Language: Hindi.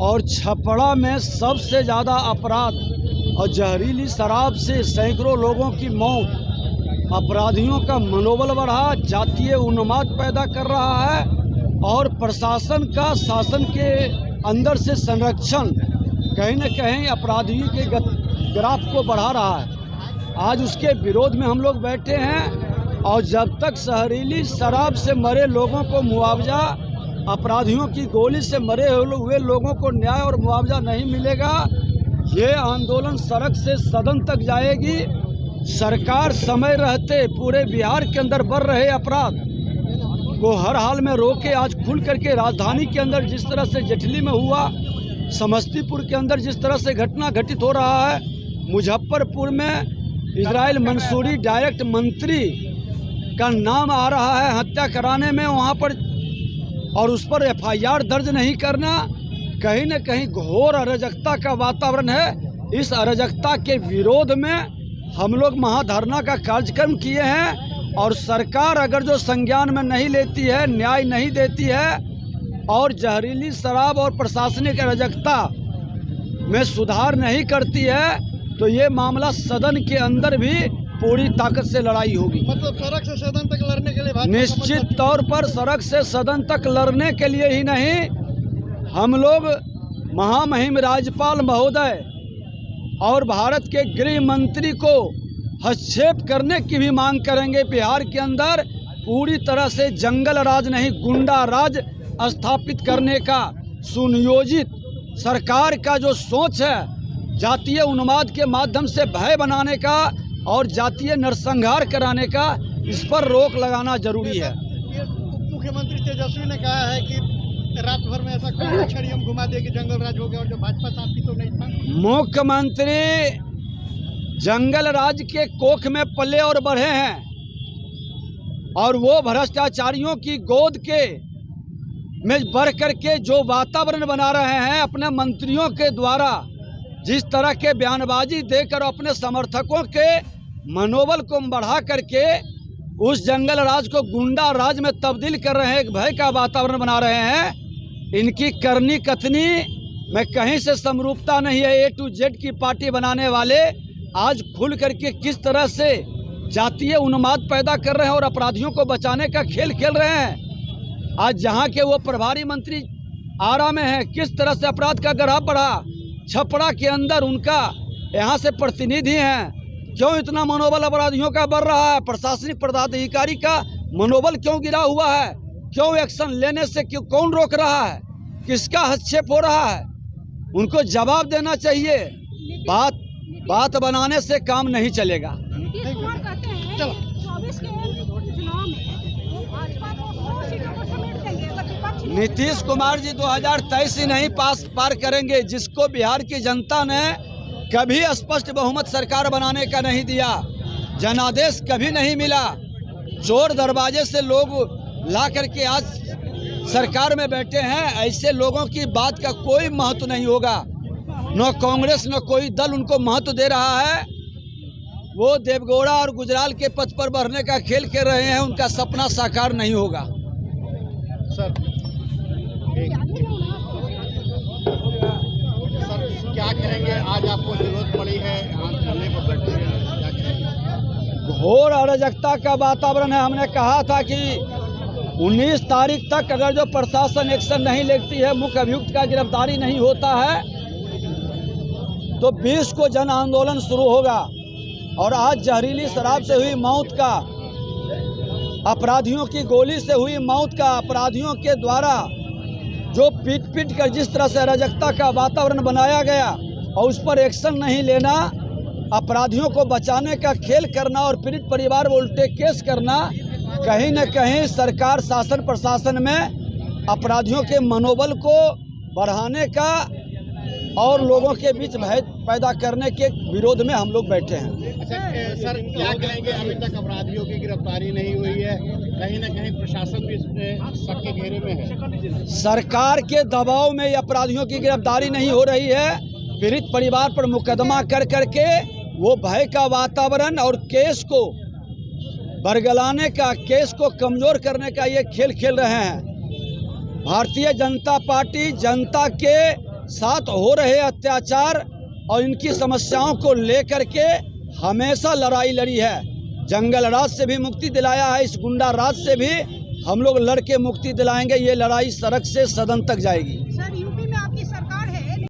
और छपरा में सबसे ज़्यादा अपराध और जहरीली शराब से सैकड़ों लोगों की मौत, अपराधियों का मनोबल बढ़ा, जातीय उन्माद पैदा कर रहा है और प्रशासन का शासन के अंदर से संरक्षण कहीं न कहीं अपराधियों के ग्राफ को बढ़ा रहा है। आज उसके विरोध में हम लोग बैठे हैं और जब तक जहरीली शराब से मरे लोगों को मुआवजा, अपराधियों की गोली से मरे हुए लोगों को न्याय और मुआवजा नहीं मिलेगा, ये आंदोलन सड़क से सदन तक जाएगी। सरकार समय रहते पूरे बिहार के अंदर बढ़ रहे अपराध को हर हाल में रोके। आज खुल करके राजधानी के अंदर जिस तरह से जेठली में हुआ, समस्तीपुर के अंदर जिस तरह से घटना घटित हो रहा है, मुजफ्फरपुर में इजराइल मंसूरी डायरेक्ट मंत्री का नाम आ रहा है हत्या कराने में वहाँ पर, और उस पर FIR दर्ज नहीं करना, कहीं न कहीं घोर अराजकता का वातावरण है। इस अराजकता के विरोध में हम लोग महाधरना का कार्यक्रम किए हैं और सरकार अगर जो संज्ञान में नहीं लेती है, न्याय नहीं देती है और जहरीली शराब और प्रशासनिक अराजकता में सुधार नहीं करती है, तो ये मामला सदन के अंदर भी पूरी ताकत से लड़ाई होगी। मतलब सड़क से सदन तक लड़ने के लिए निश्चित तौर पर सड़क से सदन तक लड़ने के लिए ही नहीं, हम लोग महामहिम राज्यपाल महोदय और भारत के गृह मंत्री को हस्तक्षेप करने की भी मांग करेंगे। बिहार के अंदर पूरी तरह से जंगल राज नहीं, गुंडा राज स्थापित करने का सुनियोजित सरकार का जो सोच है, जातीय उन्माद के माध्यम से भय बनाने का और जातीय नरसंहार कराने का, इस पर रोक लगाना जरूरी है। मुख्यमंत्री तेजस्वी ने कहा है कि रात भर में ऐसा कोई छड़ी हम घुमा दे कि जंगल राज हो गया, और जो भाजपा साथी तो नहीं था। मुख्यमंत्री जंगल राज के कोख में पले और बढ़े हैं और वो भ्रष्टाचारियों की गोद के में बढ़ करके जो वातावरण बना रहे हैं अपने मंत्रियों के द्वारा, जिस तरह के बयानबाजी देकर अपने समर्थकों के मनोबल को बढ़ा करके उस जंगल राज को गुंडा राज में तब्दील कर रहे हैं, एक भय का वातावरण बना रहे हैं। इनकी करनी कथनी में कहीं से समरूपता नहीं है। A to Z की पार्टी बनाने वाले आज खुल करके किस तरह से जातीय उन्माद पैदा कर रहे हैं और अपराधियों को बचाने का खेल खेल रहे हैं। आज जहां के वो प्रभारी मंत्री आरा में है, किस तरह से अपराध का ग्राफ बढ़ा। छपरा के अंदर उनका यहाँ से प्रतिनिधि हैं, क्यों इतना मनोबल अपराधियों का बढ़ रहा है? प्रशासनिक पदाधिकारी का मनोबल क्यों गिरा हुआ है? क्यों एक्शन लेने से क्यों कौन रोक रहा है? किसका हस्तक्षेप हो रहा है? उनको जवाब देना चाहिए। बात बनाने से काम नहीं चलेगा। नीतीश कुमार जी 2023 ही नहीं पार करेंगे, जिसको बिहार की जनता ने कभी स्पष्ट बहुमत सरकार बनाने का नहीं दिया, जनादेश कभी नहीं मिला। चोर दरवाजे से लोग ला करके आज सरकार में बैठे हैं। ऐसे लोगों की बात का कोई महत्व नहीं होगा। न कांग्रेस न कोई दल उनको महत्व दे रहा है। वो देवगौड़ा और गुजराल के पथ पर बढ़ने का खेल खेल रहे हैं, उनका सपना साकार नहीं होगा। सर क्या करेंगे? आज आपको जरूरत पड़ी है, धरने पर बैठे हैं, क्या करेंगे? घोर अराजकता का वातावरण है। हमने कहा था कि 19 तारीख तक अगर जो प्रशासन एक्शन नहीं लेती है, मुख्य अभियुक्त का गिरफ्तारी नहीं होता है, तो 20 को जन आंदोलन शुरू होगा। और आज जहरीली शराब से हुई मौत का, अपराधियों की गोली से हुई मौत का, अपराधियों के द्वारा जो पीट कर जिस तरह से अराजकता का वातावरण बनाया गया और उस पर एक्शन नहीं लेना, अपराधियों को बचाने का खेल करना और पीड़ित परिवार को उल्टे केस करना, कहीं न कहीं सरकार शासन प्रशासन में अपराधियों के मनोबल को बढ़ाने का और लोगों के बीच भय पैदा करने के विरोध में हम लोग बैठे हैं। सर क्या करेंगे? अभी तक अपराधियों की गिरफ्तारी नहीं हुई है, कहीं ना कहीं प्रशासन भी इसमें शक के घेरे में है। सरकार के दबाव में अपराधियों की गिरफ्तारी नहीं हो रही है। पीड़ित परिवार पर मुकदमा कर करके वो भय का वातावरण और केस को बरगलाने का, केस को कमजोर करने का ये खेल खेल रहे हैं। भारतीय जनता पार्टी जनता के साथ हो रहे अत्याचार और इनकी समस्याओं को लेकर के हमेशा लड़ाई लड़ी है। जंगल राज से भी मुक्ति दिलाया है, इस गुंडा राज से भी हम लोग लड़के मुक्ति दिलाएंगे। ये लड़ाई सड़क से सदन तक जाएगी। सर